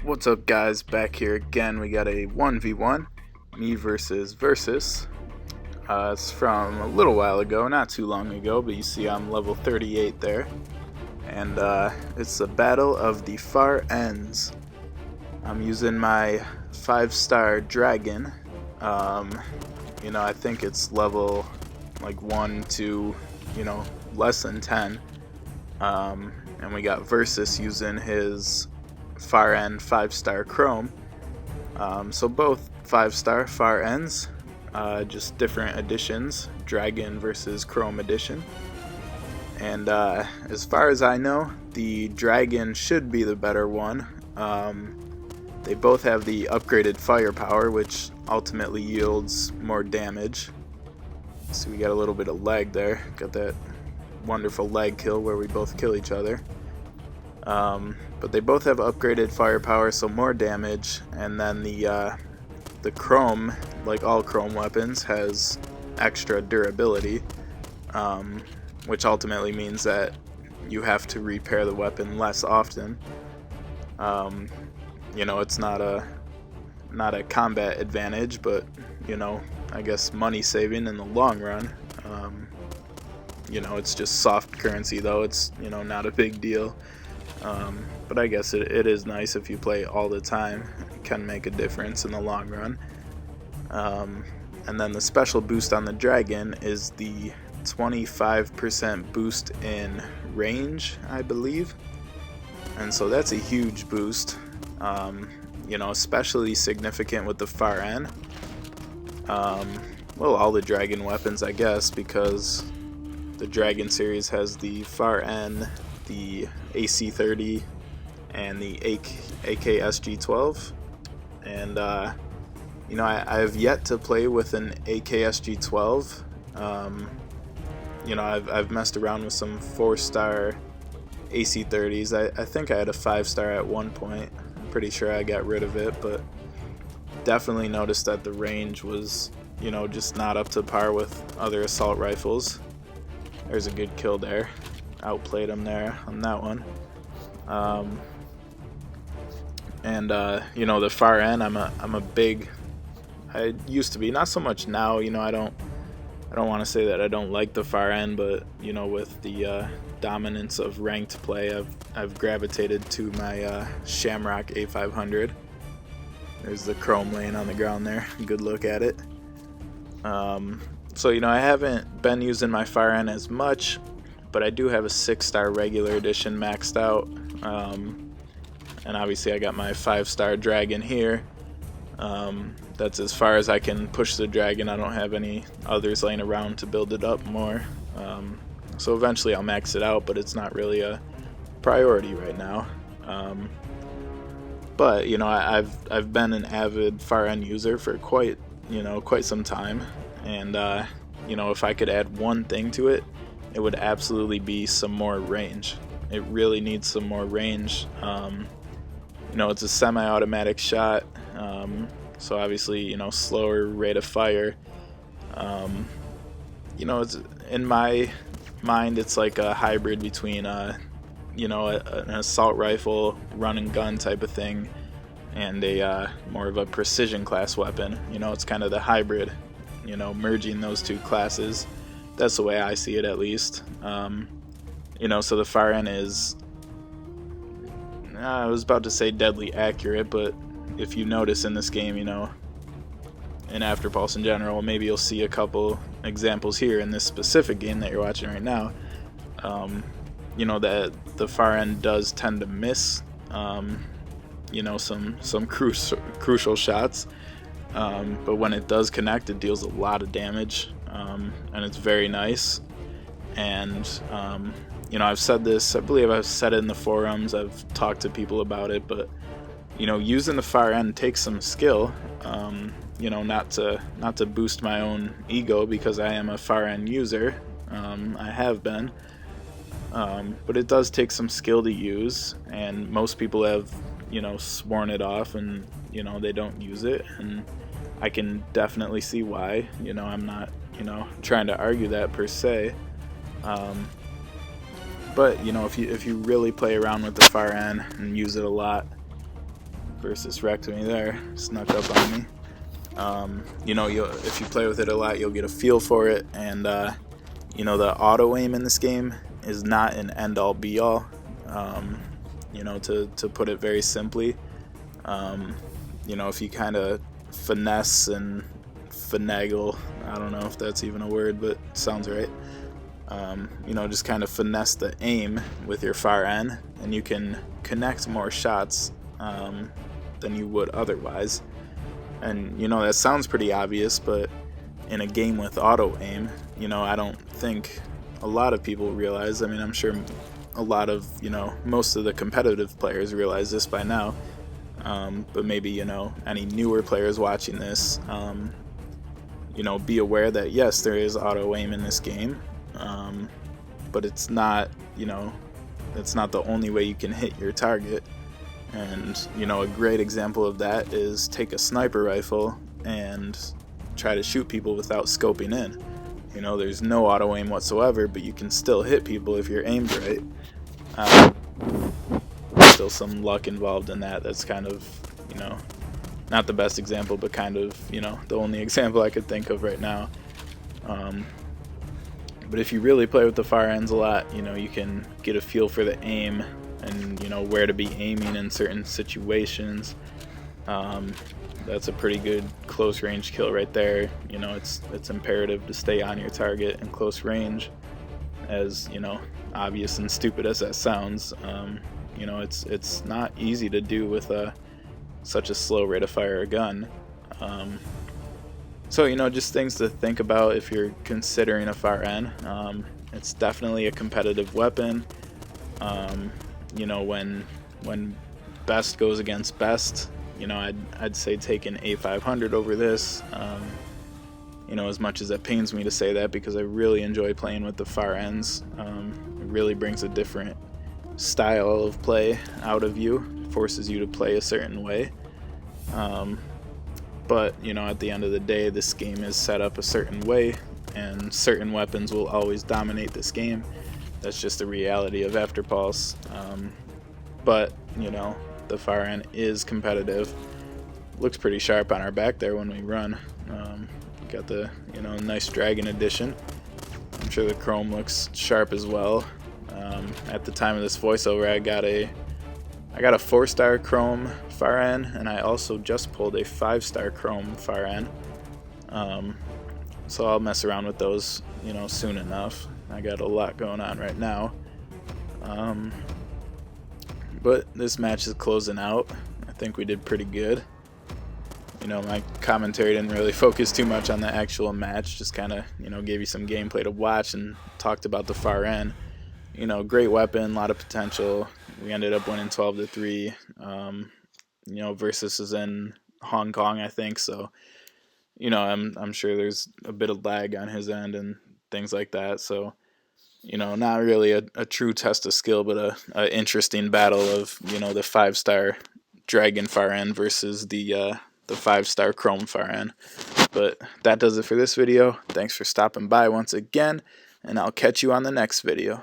What's up, guys? Back here again. We got a 1v1, me versus. It's from a little while ago, not too long ago, but you see I'm level 38 there. And it's the battle of the far ends. I'm using my 5-star dragon. I think it's level like 1 to, less than 10. And we got Versus using his far end 5-star chrome. So both 5-star far ends, just different editions, dragon versus chrome edition. And as far as I know, the dragon should be the better one. They both have the upgraded firepower, which ultimately yields more damage. So we got a little bit of lag there. Got that wonderful lag kill where we both kill each other. But they both have upgraded firepower, so more damage. And then the chrome, like all chrome weapons, has extra durability, which ultimately means that you have to repair the weapon less often. It's not a combat advantage, but I guess money saving in the long run. It's just soft currency though. It's not a big deal. But I guess it is nice if you play all the time. It can make a difference in the long run. And then the special boost on the dragon is the 25% boost in range, I believe. And so that's a huge boost. Especially significant with the far end. All the dragon weapons, I guess, because the dragon series has the far end, the AC-30, and the AKSG-12. And I have yet to play with an AKSG-12. I've messed around with some 4-star AC-30s. I think I had a 5-star at one point. I'm pretty sure I got rid of it, but definitely noticed that the range was just not up to par with other assault rifles. There's a good kill there. Outplayed him there on that one. The far end, I'm a big, I used to be, not so much now. I don't want to say that I don't like the far end, but with the dominance of ranked play, I've gravitated to my Shamrock A500. There's the chrome laying on the ground there. Good look at it. I haven't been using my far end as much, but I do have a 6-star regular edition maxed out. And obviously I got my 5-star dragon here. That's as far as I can push the dragon. I don't have any others laying around to build it up more. So eventually I'll max it out, but it's not really a priority right now. But I've been an avid far end user for quite some time, and if I could add one thing to it, it would absolutely be some more range. It really needs some more range. It's a semi-automatic shot, so obviously slower rate of fire. It's, in my mind, it's like a hybrid between an assault rifle, run and gun type of thing, and a more of a precision class weapon. It's kind of the hybrid, merging those two classes. That's the way I see it, at least. So the far end is, I was about to say deadly accurate, but if you notice in this game, in Afterpulse in general, maybe you'll see a couple examples here in this specific game that you're watching right now. That the far end does tend to miss, some crucial shots. But when it does connect, it deals a lot of damage, and it's very nice. And I've said this, I believe I've said it in the forums, I've talked to people about it, but using the far end takes some skill. Not to boost my own ego, because I am a far end user. I have been, but it does take some skill to use, and most people have sworn it off, and they don't use it, and I can definitely see why. I'm not trying to argue that per se. But if you really play around with the far end and use it a lot, Versus wrecked me there, snuck up on me. You know, if you play with it a lot, you'll get a feel for it, and you know, the auto aim in this game is not an end-all be-all. You know, to put it very simply, you know, if you kind of finesse and finagle, I don't know if that's even a word, but it sounds right. You know, just kind of finesse the aim with your far end, and you can connect more shots than you would otherwise. And you know, that sounds pretty obvious, but in a game with auto aim, you know, I don't think a lot of people realize. I mean, I'm sure a lot of, you know, most of the competitive players realize this by now, but maybe, you know, any newer players watching this, you know, be aware that yes, there is auto aim in this game, but it's not, you know, it's not the only way you can hit your target. And you know, a great example of that is take a sniper rifle and try to shoot people without scoping in. You know, there's no auto aim whatsoever, but you can still hit people if you're aimed right. Still some luck involved in that. That's kind of, you know, not the best example, but kind of, you know, the only example I could think of right now. But if you really play with the fire ends a lot, you know, you can get a feel for the aim and, you know, where to be aiming in certain situations. That's a pretty good close range kill right there. You know, it's imperative to stay on your target in close range, as, you know, obvious and stupid as that sounds. You know, it's not easy to do with such a slow rate of fire a gun. So, you know, just things to think about if you're considering a far end. It's definitely a competitive weapon. You know, when best goes against best, you know, I'd say take an A500 over this. You know, as much as it pains me to say that, because I really enjoy playing with the far ends. It really brings a different style of play out of you, forces you to play a certain way. But, you know, at the end of the day, this game is set up a certain way, and certain weapons will always dominate this game. That's just the reality of Afterpulse. But, you know, the far end is competitive. Looks pretty sharp on our back there when we run. Got the, you know, nice Dragon edition. I'm sure the chrome looks sharp as well. At the time of this voiceover, I got a 4-star chrome far end, and I also just pulled a 5-star chrome far end. So I'll mess around with those, you know, soon enough. I got a lot going on right now. But this match is closing out. I think we did pretty good. You know, my commentary didn't really focus too much on the actual match, just kind of, you know, gave you some gameplay to watch and talked about the far end. You know, great weapon, a lot of potential. We ended up winning 12-3. You know, Versus is in Hong Kong, I think, so, you know, I'm sure there's a bit of lag on his end and things like that. So, you know, not really a true test of skill, but a interesting battle of, you know, the 5-star Dragon far end versus the 5-star Chrome far end. But that does it for this video. Thanks for stopping by once again, and I'll catch you on the next video.